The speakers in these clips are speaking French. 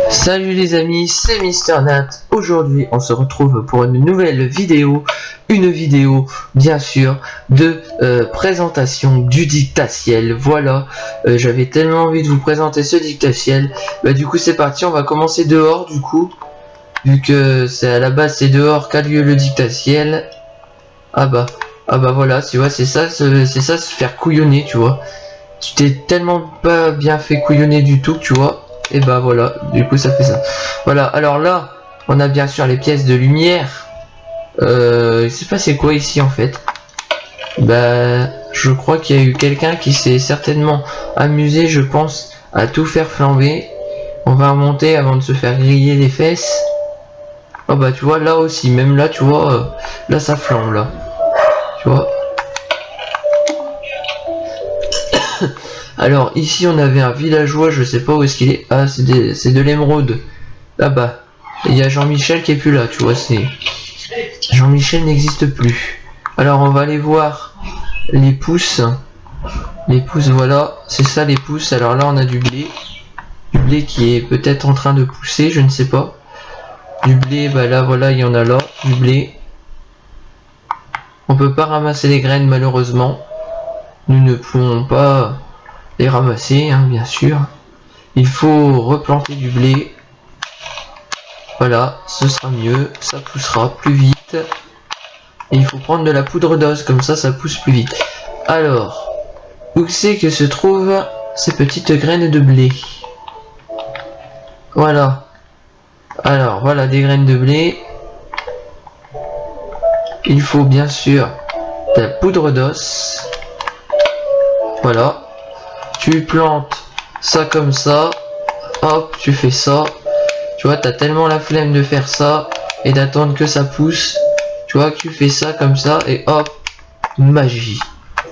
Salut les amis, c'est Mister Nat. Aujourd'hui, on se retrouve pour une nouvelle vidéo. Une vidéo, bien sûr, de présentation du dictatiel. Voilà, j'avais tellement envie de vous présenter ce dictatiel. Bah, du coup, c'est parti, on va commencer dehors, du coup. Vu que c'est à la base, c'est dehors qu'a lieu le dictatiel. Ah bah voilà, tu vois, c'est ça se faire couillonner, tu vois. Tu t'es tellement pas bien fait couillonner du tout, tu vois. Et bah voilà, du coup ça fait ça. Voilà, alors là, on a bien sûr les pièces de lumière. Je sais pas c'est quoi ici en fait. Bah, je crois qu'il y a eu quelqu'un qui s'est certainement amusé, je pense, à tout faire flamber. On va remonter avant de se faire griller les fesses. Oh bah tu vois, là aussi, même là, tu vois, là ça flambe là. Tu vois. Alors ici on avait un villageois, je sais pas où est-ce qu'il est. Ah, c'est de l'émeraude. Là-bas. Il y a Jean-Michel qui est plus là, tu vois, c'est... Jean-Michel n'existe plus. Alors on va aller voir les pousses. Les pousses, voilà, c'est ça les pousses. Alors là on a du blé. Du blé qui est peut-être en train de pousser, je ne sais pas. Du blé, bah là voilà, il y en a là, du blé. On peut pas ramasser les graines malheureusement. Nous ne pouvons pas les ramasser, hein, bien sûr. Il faut replanter du blé. Voilà, ce sera mieux, ça poussera plus vite. Et il faut prendre de la poudre d'os, comme ça pousse plus vite. Alors, où c'est que se trouvent ces petites graines de blé? Voilà. Alors, voilà des graines de blé. Il faut bien sûr de la poudre d'os. Voilà. Tu plantes ça comme ça. Hop, tu fais ça. Tu vois, t'as tellement la flemme de faire ça et d'attendre que ça pousse. Tu vois que tu fais ça comme ça et hop, magie.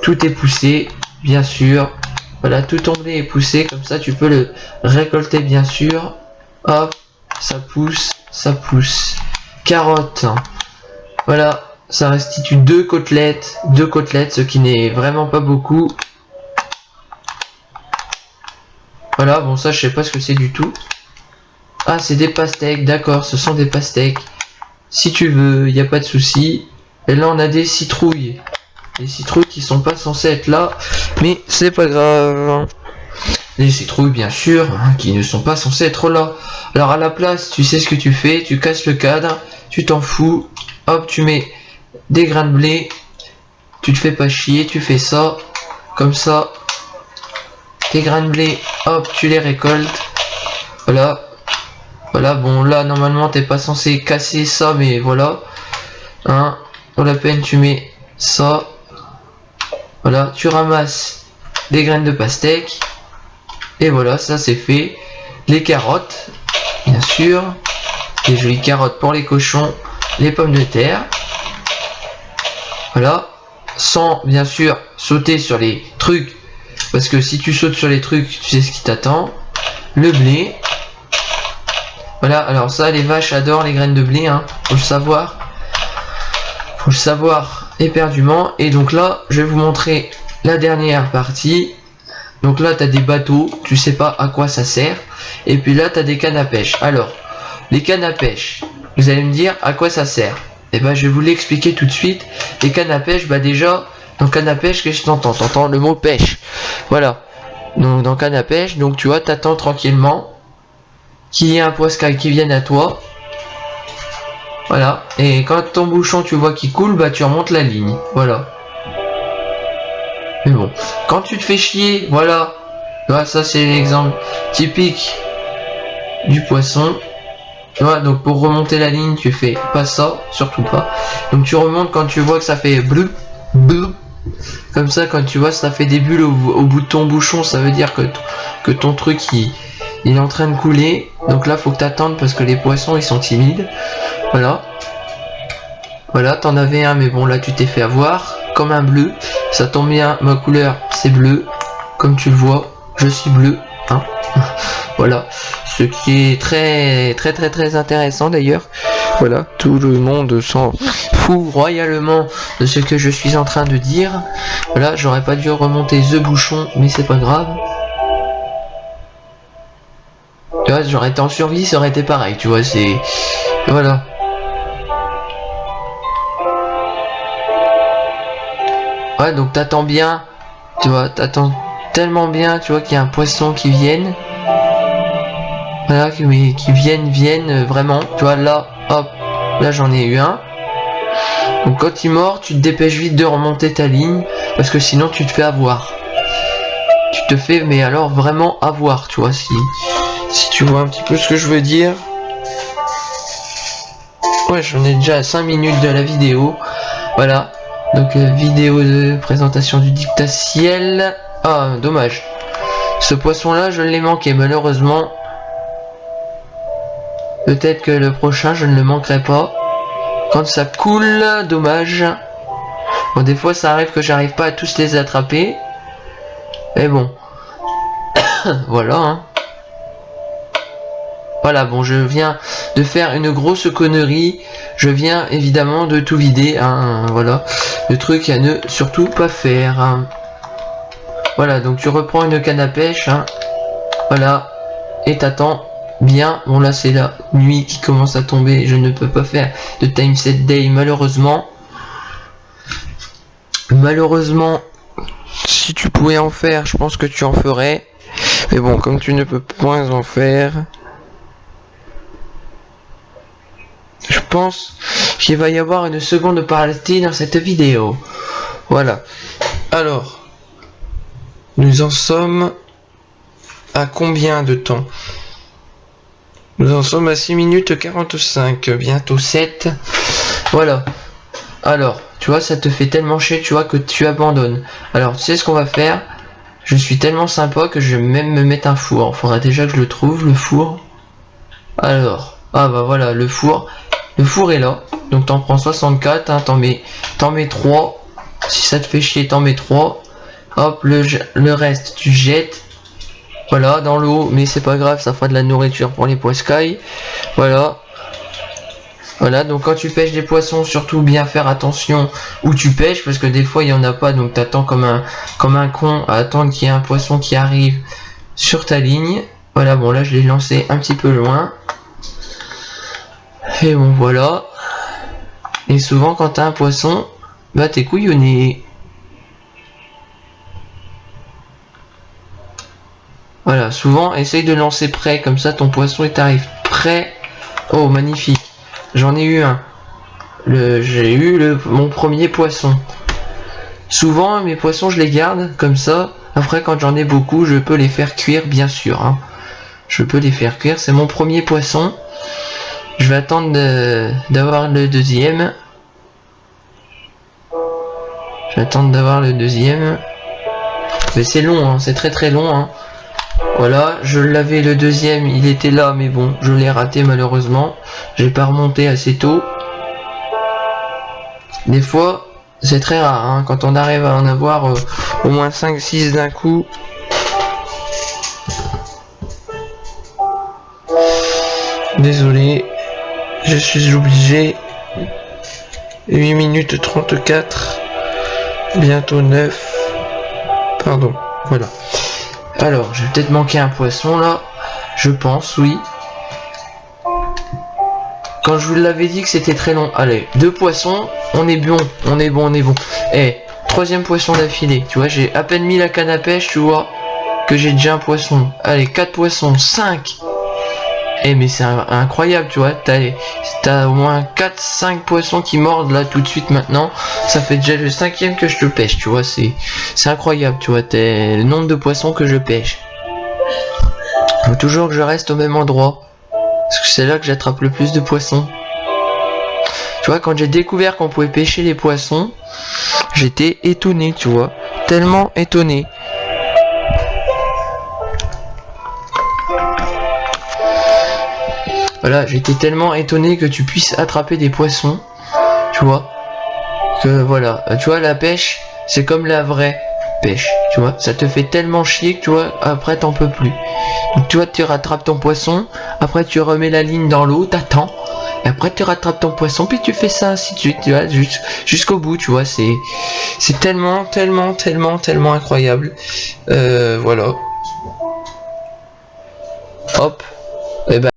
Tout est poussé, bien sûr. Voilà, tout ton blé est poussé, comme ça tu peux le récolter, bien sûr. Hop, ça pousse, ça pousse. Carottes. Voilà, ça restitue deux côtelettes, ce qui n'est vraiment pas beaucoup. Voilà, bon ça je sais pas ce que c'est du tout. Ah, c'est des pastèques, d'accord, ce sont des pastèques. Si tu veux, il n'y a pas de souci. Et là, on a des citrouilles. Des citrouilles qui sont pas censées être là, mais c'est pas grave. Des citrouilles, bien sûr, hein, qui ne sont pas censées être là. Alors, à la place, tu sais ce que tu fais, tu casses le cadre, tu t'en fous. Hop, tu mets des grains de blé. Tu te fais pas chier, tu fais ça. Comme ça. Tes grains de blé, hop, tu les récoltes. Voilà. Voilà, bon là normalement t'es pas censé casser ça, mais voilà. Hein, pour la peine tu mets ça. Voilà, tu ramasses des graines de pastèque. Et voilà, ça c'est fait. Les carottes, bien sûr. Les jolies carottes pour les cochons. Les pommes de terre. Voilà. Sans bien sûr sauter sur les trucs. Parce que si tu sautes sur les trucs, tu sais ce qui t'attend. Le blé. Voilà, alors ça, les vaches adorent les graines de blé, hein, faut le savoir. Faut le savoir éperdument. Et donc là, je vais vous montrer la dernière partie. Donc là, tu as des bateaux, tu sais pas à quoi ça sert. Et puis là, tu as des cannes à pêche. Alors, les cannes à pêche, vous allez me dire à quoi ça sert. Et ben, je vais vous l'expliquer tout de suite. Les cannes à pêche, bah déjà, dans canne à pêche, qu'est-ce que t'entends? T'entends le mot pêche. Voilà. Donc dans canne à pêche, donc tu vois, t'attends tranquillement qu'il y ait un poiscaille qui vienne à toi. Voilà. Et quand ton bouchon tu vois qu'il coule, bah tu remontes la ligne. Voilà. Mais bon. Quand tu te fais chier, voilà. Voilà, ça c'est l'exemple typique du poisson. Voilà, donc pour remonter la ligne, tu fais pas ça, surtout pas. Donc tu remontes quand tu vois que ça fait bleu, bleu. Comme ça, quand tu vois ça fait des bulles au bout de ton bouchon, ça veut dire que ton truc il est en train de couler. Donc là faut que tu attendes parce que les poissons ils sont timides. Voilà. Voilà, t'en avais un mais bon là tu t'es fait avoir. Comme un bleu. Ça tombe bien, ma couleur c'est bleu. Comme tu le vois, je suis bleu. Hein. Voilà. Ce qui est très intéressant d'ailleurs. Voilà, tout le monde s'en fout royalement de ce que je suis en train de dire. Voilà, j'aurais pas dû remonter ce bouchon, mais c'est pas grave. Tu vois, j'aurais été en survie, ça aurait été pareil, tu vois, c'est... Voilà. Ouais, donc t'attends bien, tu vois, t'attends tellement bien, tu vois, qu'il y a un poisson qui vienne. Voilà, qui viennent vraiment. Tu vois, là, hop, là j'en ai eu un. Donc quand il mord, tu te dépêches vite de remonter ta ligne, parce que sinon tu te fais avoir. Tu te fais, mais alors vraiment avoir, tu vois, si tu vois un petit peu ce que je veux dire. Ouais, j'en ai déjà à 5 minutes de la vidéo. Voilà. Donc vidéo de présentation du dictaciel. Ah, dommage. Ce poisson-là, je l'ai manqué, malheureusement. Peut-être que le prochain, je ne le manquerai pas. Quand ça coule, dommage. Bon, des fois, ça arrive que j'arrive pas à tous les attraper. Mais bon. Voilà, hein. Voilà, bon, je viens de faire une grosse connerie. Je viens évidemment de tout vider, hein, voilà. Le truc à ne surtout pas faire. Hein. Voilà, donc tu reprends une canne à pêche, hein. Voilà, et t'attends bien. Bon, là c'est la nuit qui commence à tomber. Je ne peux pas faire de time set day malheureusement. Malheureusement, si tu pouvais en faire, je pense que tu en ferais. Mais bon, comme tu ne peux point en faire, je pense qu'il va y avoir une seconde partie dans cette vidéo. Voilà. Alors, nous en sommes à combien de temps? Nous en sommes à 6 minutes 45, bientôt 7. Voilà. Alors, tu vois, ça te fait tellement chier, tu vois, que tu abandonnes. Alors, tu sais ce qu'on va faire? Je suis tellement sympa que je vais même me mettre un four. Faudra déjà que je le trouve, le four. Alors, ah bah voilà, le four. Le four est là. Donc t'en prends 64, hein, t'en mets 3. Si ça te fait chier, t'en mets 3. Hop, le reste, tu jettes. Voilà, dans l'eau, mais c'est pas grave, ça fera de la nourriture pour les poiscailles. Voilà. Voilà, donc quand tu pêches des poissons, surtout bien faire attention où tu pêches, parce que des fois il y en a pas, donc t'attends comme un con à attendre qu'il y ait un poisson qui arrive sur ta ligne. Voilà, bon là je l'ai lancé un petit peu loin. Et bon voilà. Et souvent quand t'as un poisson, bah t'es couillonné. Voilà, souvent essaye de lancer près, comme ça ton poisson il t'arrive près. Oh magnifique. J'en ai eu un. J'ai eu mon premier poisson. Souvent mes poissons je les garde comme ça. Après quand j'en ai beaucoup je peux les faire cuire bien sûr. Hein. Je peux les faire cuire. C'est mon premier poisson. Je vais attendre d'avoir le deuxième. Je vais attendre d'avoir le deuxième. Mais c'est long, hein. C'est très très long. Hein. Voilà, je l'avais le deuxième, il était là, mais bon, je l'ai raté malheureusement. J'ai pas remonté assez tôt. Des fois, c'est très rare, hein, quand on arrive à en avoir au moins 5-6 d'un coup. Désolé, je suis obligé. 8 minutes 34, bientôt 9. Pardon, voilà. Alors, j'ai peut-être manqué un poisson là, je pense, oui. Quand je vous l'avais dit que c'était très long, allez, 2 poissons, on est bon, on est bon. Eh, 3e poisson d'affilée, tu vois, j'ai à peine mis la canne à pêche, tu vois, que j'ai déjà un poisson. Allez, 4 poissons, 5. Eh, mais c'est incroyable, tu vois, t'as au moins 4-5 poissons qui mordent là tout de suite maintenant. Ça fait déjà le 5e que je te pêche, tu vois, c'est incroyable, tu vois, le nombre de poissons que je pêche. Faut toujours que je reste au même endroit. Parce que c'est là que j'attrape le plus de poissons. Tu vois, quand j'ai découvert qu'on pouvait pêcher les poissons, j'étais étonné, tu vois. Tellement étonné. Voilà, j'étais tellement étonné que tu puisses attraper des poissons. Tu vois. Que voilà. Tu vois, la pêche, c'est comme la vraie pêche. Tu vois, ça te fait tellement chier que tu vois, après t'en peux plus. Donc tu vois, tu rattrapes ton poisson, après tu remets la ligne dans l'eau, t'attends, et après tu rattrapes ton poisson, puis tu fais ça ainsi de suite, tu vois, jusqu'au bout, tu vois, c'est tellement incroyable. Voilà. Hop, Et bah